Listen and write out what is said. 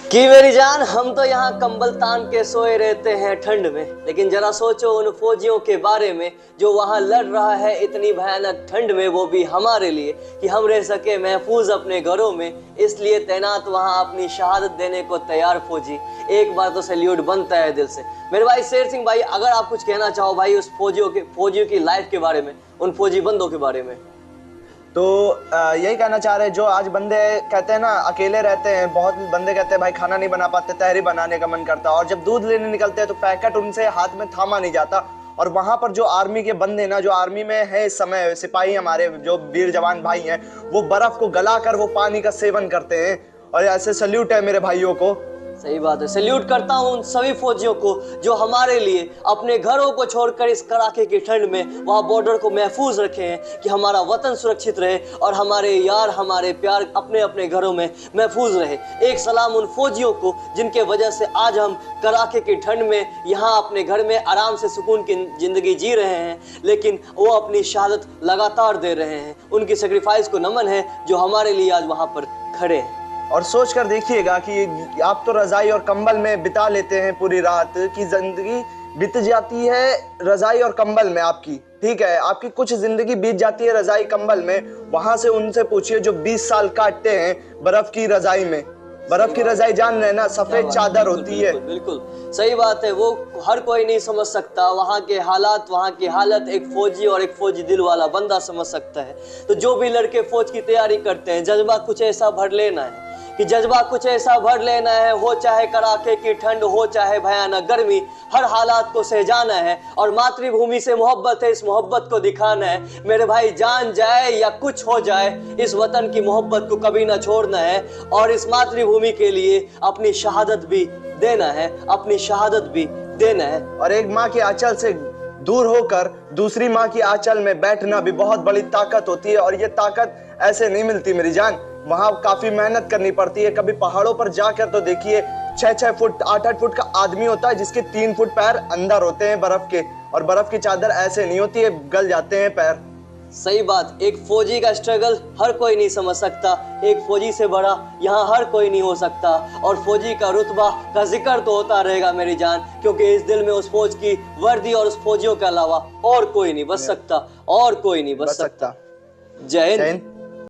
कि मेरी जान, हम तो यहाँ कंबल तान के सोए रहते हैं ठंड में, लेकिन जरा सोचो उन फौजियों के बारे में जो वहाँ लड़ रहा है इतनी भयानक ठंड में, वो भी हमारे लिए, कि हम रह सके महफूज अपने घरों में। इसलिए तैनात वहाँ अपनी शहादत देने को तैयार फौजी। एक बार तो सैल्यूट बनता है दिल से। मेरे भाई शेर सिंह भाई, अगर आप कुछ कहना चाहो भाई उस फौजियों की लाइफ के बारे में, उन फौजी बंदों के बारे में। तो यही कहना चाह रहे हैं, जो आज बंदे कहते हैं ना अकेले रहते हैं, बहुत बंदे कहते हैं भाई खाना नहीं बना पाते, तहरी बनाने का मन करता है, और जब दूध लेने निकलते हैं तो पैकेट उनसे हाथ में थामा नहीं जाता। और वहां पर जो आर्मी के बंदे ना, जो आर्मी में है इस समय, सिपाही हमारे जो वीर जवान भाई हैं, वो बर्फ को गलाकर वो पानी का सेवन करते हैं। और ऐसे सल्यूट है मेरे भाइयों को। सही बात है, सैल्यूट करता हूं उन सभी फौजियों को जो हमारे लिए अपने घरों को छोड़कर इस कड़ाके की ठंड में वहां बॉर्डर को महफूज रखे हैं कि हमारा वतन सुरक्षित रहे और हमारे यार हमारे प्यार अपने अपने घरों में महफूज रहे। एक सलाम उन फौजियों को जिनके वजह से आज हम कड़ाके की ठंड में यहाँ अपने घर में आराम से सुकून की जिंदगी जी रहे हैं, लेकिन वो अपनी शहादत लगातार दे रहे हैं। उनकी सेक्रीफाइस को नमन है जो हमारे लिए आज वहां पर खड़े हैं। और सोच कर देखिएगा कि आप तो रजाई और कंबल में बिता लेते हैं पूरी रात, की जिंदगी बीत जाती है रजाई और कंबल में आपकी, ठीक है, आपकी कुछ जिंदगी बीत जाती है रजाई कंबल में। वहां से उनसे पूछिए जो 20 साल काटते हैं बर्फ की रजाई में। बर्फ की रजाई जान रहे ना, सफेद चादर होती है। बिल्कुल सही बात है, वो हर कोई नहीं समझ सकता वहाँ के हालात, वहाँ की हालत एक फौजी और एक फौजी दिल वाला बंदा समझ सकता है। तो जो भी लड़के फौज की तैयारी करते हैं, जज्बा कुछ ऐसा भर लेना है कि जज्बा कुछ ऐसा भर लेना है, हो चाहे कड़ाके की ठंड हो चाहे भयानक गर्मी, हर हालात को सहजाना है और मातृभूमि से मोहब्बत है, इस मोहब्बत को दिखाना है। मेरे भाई जान जाए या कुछ हो जाए, इस वतन की मोहब्बत को कभी ना छोड़ना है और इस मातृभूमि के लिए अपनी शहादत भी देना है, अपनी शहादत भी देना है। और एक माँ के आंचल से दूर होकर दूसरी माँ की आंचल में बैठना भी बहुत बड़ी ताकत होती है, और ये ताकत ऐसे नहीं मिलती मेरी जान। वहां काफी मेहनत करनी पड़ती है। कभी पहाड़ों पर जाकर तो देखिए 6-6 फुट 8-8 फुट का आदमी होता है जिसके 3 फुट पैर अंदर होते हैं बर्फ के, और बर्फ की चादर ऐसे नहीं होती है, गल जाते हैं पैर। सही बात, एक फौजी का स्ट्रगल हर कोई नहीं समझ सकता, एक फौजी से बड़ा यहाँ हर कोई नहीं हो सकता। और फौजी का रुतबा का जिक्र तो होता रहेगा मेरी जान, क्योंकि इस दिल में उस फौज की वर्दी और उस फौजियों के अलावा और कोई नहीं बच सकता, और कोई नहीं बच सकता। जय हिंद।